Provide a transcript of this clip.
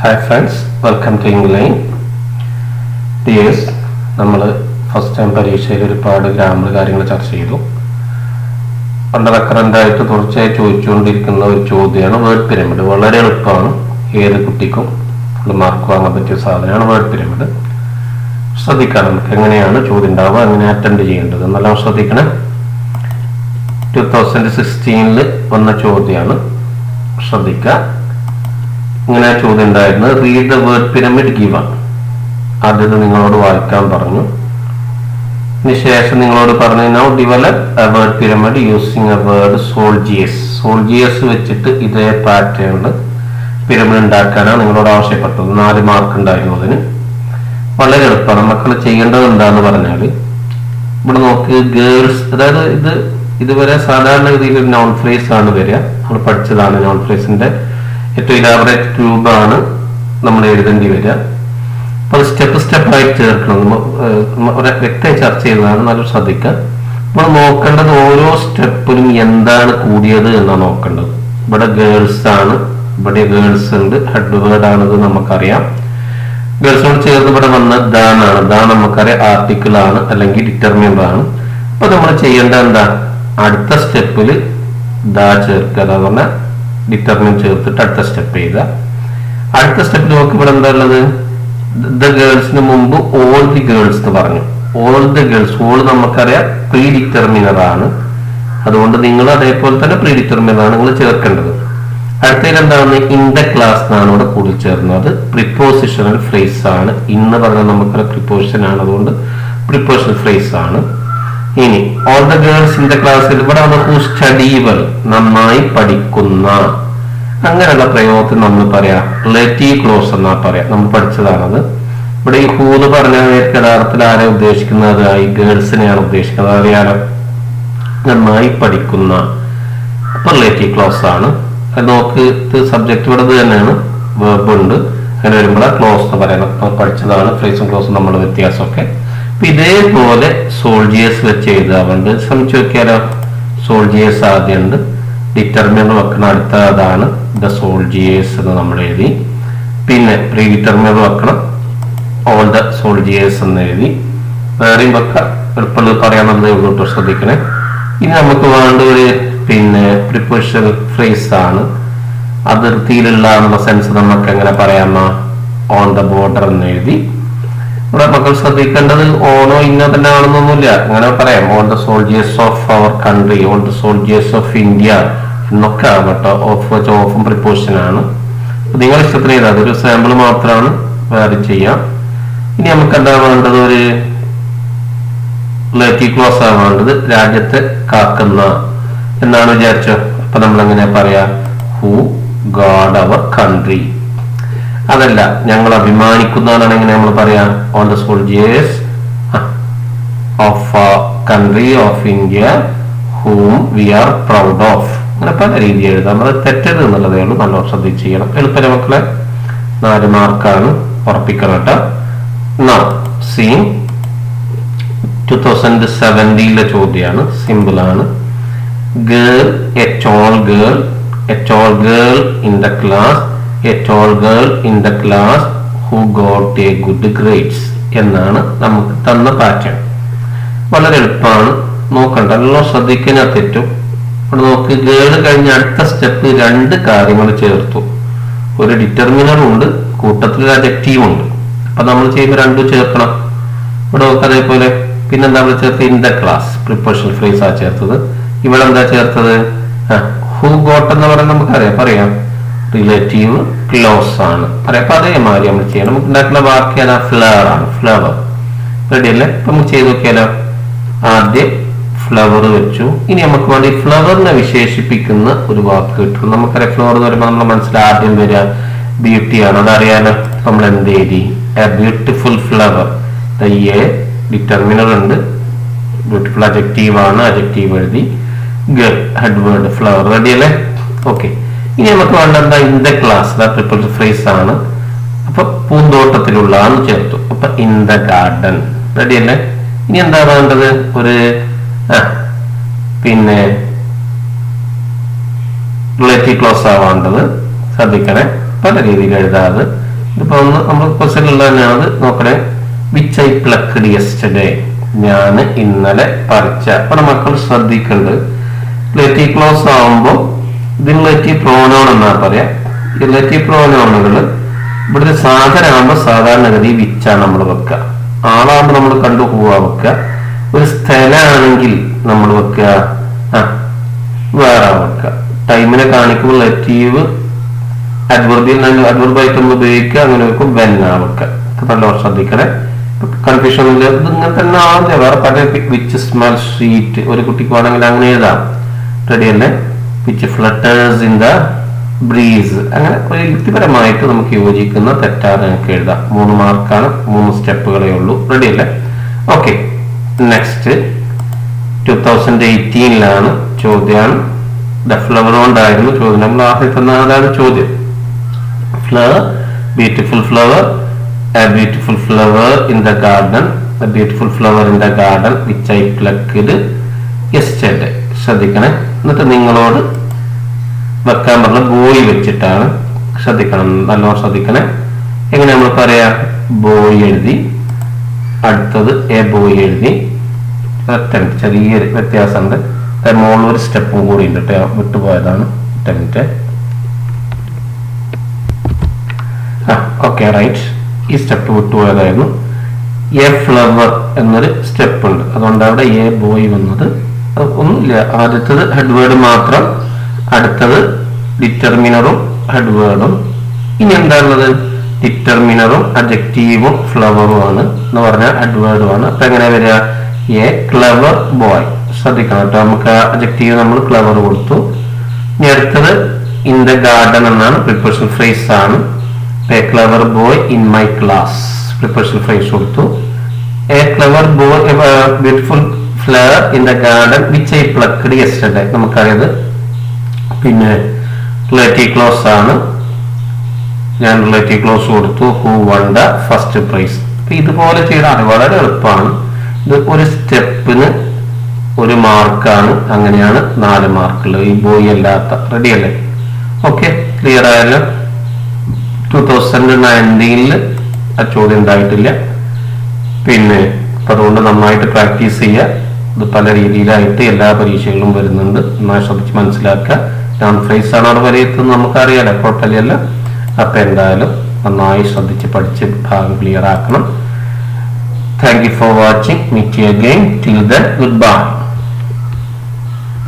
Hi friends, welcome to England. DS നമ്മൾ first time പരീക്ഷയിൽ ഒരുപാട് ഗ്രാമർ കാര്യങ്ങൾ ചർച്ച ചെയ്തു. വളരെ റെക്കറൻ്റ് ആയിട്ട് തുടർച്ചയായി ചോദിച്ചുകൊണ്ടിരിക്കുന്ന ഒരു ചോദ്യമാണ് വേർഡ് പിരമിഡ്. വളരെ എളുപ്പമാണ്, ഏത് കുട്ടിക്കും മാർക്ക് വാങ്ങാൻ പറ്റിയ സാധനമാണ് വേർഡ് പിരമിഡ്. ശ്രദ്ധിക്കാം നമുക്ക് എങ്ങനെയാണ് ചോദ്യം ഉണ്ടാവുക, എങ്ങനെ അറ്റൻഡ് ചെയ്യേണ്ടത് എന്നെല്ലാം ശ്രദ്ധിക്കണം. 2016 വന്ന ചോദ്യമാണ്, ശ്രദ്ധിക്കുക. ഇങ്ങനെ ചോദ്യം ഉണ്ടായിരുന്നു, read the word pyramid given. ആദ്യത് നിങ്ങളോട് വായിക്കാൻ പറഞ്ഞു, അതിനുശേഷം നിങ്ങളോട് പറഞ്ഞു now develop a word pyramid using a word soldiers. Soldiers വെച്ചിട്ട് ഇതേ പാറ്റേണിൽ പിരമിഡ് ഉണ്ടാക്കാനാണ് നിങ്ങളോട് ആവശ്യപ്പെട്ടത്. 4 മാർക്ക് ഉണ്ടായിരുന്നു അതിന്. വളരെ എളുപ്പമാണ്. മക്കൾ ചെയ്യേണ്ടത് എന്താന്ന് പറഞ്ഞാൽ, ഇവിടെ നോക്ക്, ഗേൾസ്, അതായത് ഇതുവരെ സാധാരണ രീതിയിൽ നോൺ ഫ്രേസ് ആണ് വരിക. നമ്മൾ പഠിച്ചതാണ് നോൺ ഫ്രേസിന്റെ ഏറ്റവും ഇലാബറേറ്റ് ക്യൂബാണ് നമ്മൾ എഴുതേണ്ടി വരിക. അപ്പോൾ സ്റ്റെപ്പായി ചേർക്കണം. വ്യക്തമായി ചർച്ച ചെയ്തതാണ്, നല്ല ശ്രദ്ധിക്കുക. നമ്മൾ നോക്കേണ്ടത് ഓരോ സ്റ്റെപ്പിലും എന്താണ് കൂടിയത് എന്നാണ് നോക്കേണ്ടത്. ഇവിടെ ഗേൾസ് ആണ്, ഇവിടെ ഗേൾസ് ഉണ്ട്, ഹെഡ് വേർഡ് ആണിത് നമുക്കറിയാം. ഗേൾസിനോട് ചേർന്ന് ഇവിടെ വന്ന ദാനാണ്. ദാ നമുക്കറിയാം ആർട്ടിക്കിൾ ആണ് അല്ലെങ്കിൽ ഡിറ്റർമിനന്റ് ആണ്. അപ്പൊ നമ്മൾ ചെയ്യേണ്ടത് എന്താ, അടുത്ത സ്റ്റെപ്പിൽ ദാ ചേർക്കുക. അതാ പറഞ്ഞാൽ ഡിറ്റർമിനന്റ് ചേർത്തിട്ട് അടുത്ത സ്റ്റെപ്പ് ചെയ്യുക. അടുത്ത സ്റ്റെപ്പിൽ നോക്കി ഇവിടെ എന്താ ഉള്ളത്, ദ ഗേൾസിന് മുമ്പ് ഓൾ ദി ഗേൾസ് എന്ന് പറഞ്ഞു. ഓൾ ദി ഗേൾസ്, ഓൾ നമുക്കറിയാം പ്രീ ഡിറ്റർമിനർ ആണ്. അതുകൊണ്ട് നിങ്ങൾ അതേപോലെ തന്നെ പ്രീ ഡിറ്റർമിനർ ആണ് നിങ്ങൾ ചേർക്കേണ്ടത്. അടുത്തതിൽ എന്താണ്, ഇൻ ദ ക്ലാസ് എന്നാണ് ഇവിടെ കൂടി ചേർന്നത്. പ്രിപ്പോസിഷണൽ ഫ്രേസ് ആണ്. ഇന്ന് പറഞ്ഞാൽ നമുക്കറിയാം പ്രിപ്പോസിഷൻ ആണ്, അതുകൊണ്ട് പ്രിപ്പോസിഷണൽ ഫ്രേസ് ആണ്. ഇനി all the girls in the ക്ലാസ്സിൽ ഇവിടെ നമുക്ക് സ്റ്റഡി വെൽ, നന്നായി പഠിക്കുന്ന, അങ്ങനെയുള്ള പ്രയോഗത്തിൽ നമ്മൾ പറയാം റിലേറ്റീവ് ക്ലോസ് എന്നാ പറയാ. നമ്മൾ പഠിച്ചതാണത്. ഇവിടെ ഈ ഹൂ എന്ന് പറഞ്ഞ യഥാർത്ഥത്തിൽ ആരെ ഉദ്ദേശിക്കുന്നത്, ഈ ഗേൾസിനെയാണ് ഉദ്ദേശിക്കുന്നത്. അറിയാലോ, നന്നായി പഠിക്കുന്ന, അപ്പൊ റിലേറ്റീവ് ക്ലോസ് ആണ്. അത് നോക്ക്, ഇത് സബ്ജക്ട് ഇവിടെ തന്നെയാണ്, വേർബ് ഉണ്ട്. അങ്ങനെ വരുമ്പോൾ ക്ലോസ് എന്ന് പറയുന്നത് പഠിച്ചതാണ്. ഫ്രേസും ക്ലോസും നമ്മുടെ വ്യത്യാസമൊക്കെ. അപ്പൊ ഇതേപോലെ സോൾജിയേഴ്സ് വെച്ച് എഴുതാറുണ്ട്. ശ്രമിച്ചു നോക്കിയാലോ, സോൾജിയേഴ്സ് ആദ്യം ഉണ്ട്, ഡിറ്റർമിനർ വെക്കണം, അടുത്ത അതാണ് ദ സോൾജിയേഴ്സ് എന്ന് നമ്മൾ എഴുതി. പിന്നെ പ്രീ ഡിറ്റർമിനർ വെക്കണം, ഓൾ ദ സോൾജിയേഴ്സ് എന്ന് എഴുതി. വേറെയും വെക്കാം, എളുപ്പമുള്ളത് പറയാനുള്ളത് എഴുതോട്ട് ശ്രദ്ധിക്കണേ. ഇനി നമുക്ക് വേണ്ട ഒരു പ്രിപ്പോസിഷണൽ ഫ്രേസ് ആണ്. അതിർത്തിയിലുള്ള എന്നുള്ള സെൻസ് നമുക്ക് എങ്ങനെ പറയാമോ, ഓൺ ദ ബോർഡർ എന്ന് എഴുതി. ഇവിടെ മക്കൾ ശ്രദ്ധിക്കേണ്ടത് ഓണോ ഇന്നോ തന്നെ ആണെന്നൊന്നുമില്ല, അങ്ങനെ പറയാം. All the soldiers of our country, all the soldiers of India എന്നൊക്കെ ആകട്ടോ. ഓഫും പ്രിപ്പോസിഷൻ ആണ്. നിങ്ങൾ ഇഷ്ടത്തിന് ചെയ്താൽ അതൊരു സാമ്പിൾ മാത്രമാണ്, വേറെ ചെയ്യാം. ഇനി നമുക്ക് എന്താ വേണ്ടത്, ഒരു റിലേറ്റീവ് ക്ലോസ് ആണ് വേണ്ടത്. രാജ്യത്തെ കാക്കുന്ന എന്നാണ് വിചാരിച്ചോ. അപ്പൊ നമ്മൾ എങ്ങനെ പറയാ, ഹൂ ഗാഡ് അവർ കൺട്രി. അതല്ല, ഞങ്ങൾ അഭിമാനിക്കുന്നതാണ് എങ്ങനെ നമ്മൾ പറയാ, all the soldiers of country of India ഹൂം V R proud of. അങ്ങനെ പല രീതി എഴുതാം. അത് തെറ്റരുത് എന്നുള്ളതേ ഉള്ളൂ, നല്ല ശ്രദ്ധിച്ച് ചെയ്യണം. എളുപ്പമല്ല മക്കളെ, 4 മാർക്കാണ്, ഉറപ്പിക്കണം കേട്ടോ. നൗ സീൻ 2017 ചോദ്യമാണ്, സിമ്പിൾ ആണ്. Girl, a tall girl, a tall girl in the class, a tall girl in the class who got a good grades എന്നാണ് നമുക്ക് തന്ന പാറ്റേൺ. വളരെ എളുപ്പമാണ്, നോക്കണ്ട, എല്ലാം ശ്രദ്ധിക്കാൻ തെറ്റും. ഇവിടെ നോക്ക്, ഗേള് കഴിഞ്ഞ അടുത്ത സ്റ്റെപ്പ് 2 കാര്യങ്ങൾ ചേർത്തു. ഒരു ഡിറ്റർമിനറും ഉണ്ട്, കൂട്ടത്തിൽ അഡ്ജക്റ്റീവ് ഉണ്ട്. അപ്പൊ നമ്മൾ ചെയ്യുമ്പോൾ 2 ചേർക്കണം. ഇവിടെ നോക്ക്, അതേപോലെ പിന്നെന്താ നമ്മൾ ചേർത്ത്, in the class prepositional phrase ആ ചേർത്തത്. ഇവിടെ എന്താ ചേർത്തത്, ഹു ഗോട്ട് എന്ന് പറയുന്നത് നമുക്കറിയാം, റിലേറ്റീവ് ക്ലോസ് ആണ് പറയാം. അപ്പൊ അതേമാതിരി നമ്മൾ ചെയ്യണം. നമുക്ക് ഉണ്ടാക്കുന്ന വാക്ക് ഏതാ, ഫ്ലവർ ആണ്. ഫ്ലവർ റെഡി അല്ലേ? അപ്പൊ നമുക്ക് ചെയ്ത് നോക്കിയാലോ. ആദ്യം ഫ്ലവർ വെച്ചു. ഇനി നമുക്ക് വേണ്ടി ഫ്ലവറിനെ വിശേഷിപ്പിക്കുന്ന ഒരു വാക്ക് കിട്ടും. നമുക്കറിയാം, ഫ്ലവർ എന്ന് പറയുമ്പോൾ നമ്മുടെ മനസ്സിൽ ആദ്യം വരിക ബ്യൂട്ടി ആണ്. അതറിയാലോ, നമ്മൾ എന്ത് എഴുതി, A beautiful flower. A determiner ഉണ്ട്, ബ്യൂട്ടിഫുൾ അഡ്ജക്റ്റീവ് ആണ്, അഡ്ജക്റ്റീവ് എഴുതി. Girl head word flower. Ready അല്ലേ? ഓക്കെ. ഇനി നമുക്ക് വേണ്ട എന്താ, in the class, preposition phrase ആണ്. അപ്പൊ പൂന്തോട്ടത്തിലുള്ള എന്ന് ചേർത്തു. അപ്പൊ ഇൻ ദ ഗാർഡൻ. റെഡി അല്ലേ? ഇനി എന്താ വേണ്ടത്, ഒരു റിലേറ്റീവ് ക്ലോസ് ആവേണ്ടത്. ശ്രദ്ധിക്കണേ, പല രീതിയിൽ എഴുതാതെ ഇതിപ്പോ ഒന്ന് നമ്മൾ ക്വസ്റ്റ്യനിലുള്ള തന്നെയാണ്, അത് നോക്കണേ. വിച്ച് ഐ പ്ലക്ക്ഡ് യെസ്റ്റർഡേ, ഞാൻ ഇന്നലെ പറിച്ച. അപ്പൊ മക്കൾ ശ്രദ്ധിക്കേണ്ടത് റിലേറ്റീവ് ക്ലോസ് ആവുമ്പോൾ ഇത് റിലേറ്റീവ് പ്രോനൗൺ എന്നാ പറയാ. റിലേറ്റീവ് പ്രോനൗണുകൾ ഇവിടുത്തെ സാധനമാകുമ്പോൾ സാധാരണഗതി വിച്ചാണ് നമ്മൾ വെക്കുക. ആളാകുമ്പോൾ നമ്മൾ കണ്ടു പോവാ വെക്കുക. ഒരു സ്ഥലമാണെങ്കിൽ നമ്മൾ വെക്കുക വേറെ വെക്കുക. ടൈമിനെ കാണിക്കുമ്പോൾ റിലേറ്റീവ് അഡ്വർബായിട്ട് നമ്മൾ ഉപയോഗിക്കുക. അങ്ങനെ വെക്കും വെന്നാ വെക്കുക. നല്ലോണം ശ്രദ്ധിക്കണേ, കൺഫ്യൂഷൻ ഇല്ല. ഇത് ഇങ്ങനെ തന്നെ ആവില്ല. വേറെ പല വിച്ച് സ്മെൽ സ്വീറ്റ് ഒരു കുട്ടിക്ക് വേണമെങ്കിൽ അങ്ങനെ എഴുതാം. റെഡി അല്ലേ? Which flutters in the breeze. അങ്ങനെ ഒരു യുക്തിപരമായിട്ട് നമുക്ക് യോജിക്കുന്ന തെറ്റാതെ നമുക്ക് എഴുതാം. 3 മാർക്കാണ്, 3 സ്റ്റെപ്പുകളേ ഉള്ളൂ. റെഡി അല്ലേ? ഓക്കെ, നെക്സ്റ്റ് 2018 ചോദ്യമാണ്. ദ ഫ്ലവർ കൊണ്ടായിരുന്നു ചോദ്യം. നമ്മൾ ആദ്യം തന്ന അതാണ് ചോദ്യം. Flower, beautiful flower, a beautiful flower in the garden, a beautiful flower in the garden which I plucked yesterday. ശ്രദ്ധിക്കണേ. എന്നിട്ട് നിങ്ങളോട് വെക്കാൻ പറഞ്ഞ ബോയ് വെച്ചിട്ടാണ്. ശ്രദ്ധിക്കണം, നല്ലോണം ശ്രദ്ധിക്കണേ. എങ്ങനെ നമ്മൾ പറയാ? ബോയ് എഴുതി, അടുത്തത് എ ബോയ് എഴുതി. ചെറിയൊരു വ്യത്യാസമുണ്ട്. മോളിൽ ഒരു സ്റ്റെപ്പും കൂടി ഉണ്ട് കേട്ടോ, വിട്ടുപോയതാണ്. Okay, right. ഈ സ്റ്റെപ്പ് വിട്ടുപോയതായിരുന്നു. എ ഫ്ലവർ എന്നൊരു സ്റ്റെപ്പ് ഉണ്ട്, അതുകൊണ്ട് അവിടെ എ ബോയ് വന്നത്. ഒന്നുമില്ല, ആദ്യത്തത് ഹെഡ് വേർഡ് മാത്രം, അടുത്തത് ഡിറ്റർമിനറും ഹെഡ് വേർഡും. ഇനി എന്താണുള്ളത്? ഡിറ്റർമിനറും അഡ്ജക്റ്റീവും ഫ്ലവറും ആണ് എന്ന് പറഞ്ഞാൽ ഹെഡ് വേർഡും ആണ്. അപ്പൊ എങ്ങനെ വരിക? A clever boy. ശ്രദ്ധിക്കണം കേട്ടോ, നമുക്ക് അഡ്ജക്റ്റീവ് നമ്മൾ ക്ലവർ കൊടുത്തു. ഇനി അടുത്തത് ഇൻ ദ ഗാർഡൻ എന്നാണ്, പ്രിപ്പോസിഷൻ ഫ്രേസ് ആണ്. A clever boy in my class, preposition phrase കൊടുത്തു. A clever boy, beautiful flower in the garden which I plucked yesterday. നമുക്കറിയത് പിന്നെ റിലേറ്റീവ് ക്ലോസ് ആണ്. ഞാൻ റിലേറ്റീവ് ക്ലോസ് കൊടുത്തു. Who won the first prize. ഇതുപോലെ ചെയ്താൽ വളരെ എളുപ്പമാണ്. ഇത് ഒരു സ്റ്റെപ്പിന് 1 മാർക്കാണ്. അങ്ങനെയാണ് 4 മാർക്കുള്ളത്, ഈ ബോയ് അല്ലാത്ത. റെഡി അല്ലേ? ഓക്കെ, ക്ലിയർ ആയല്ലോ? 2019 ആ ചോദ്യം ഉണ്ടായിട്ടില്ല. പിന്നെ അതുകൊണ്ട് നന്നായിട്ട് പ്രാക്ടീസ് ചെയ്യുക. ഇത് പല രീതിയിലായിട്ട് എല്ലാ പരീക്ഷകളിലും വരുന്നുണ്ട്. നന്നായി ശ്രദ്ധിച്ച് മനസ്സിലാക്കുക. നോൺ ഫ്രേസ് ആണ് അവിടെ വിലയിരുത്തുന്നത്, നമുക്കറിയാലോ, കുഴപ്പമില്ലല്ലോ. അപ്പൊ എന്തായാലും നന്നായി ശ്രദ്ധിച്ച് പഠിച്ച് ഭാഗം ക്ലിയർ ആക്കണം. Thank you for watching. Meet you again. Till then, good bye.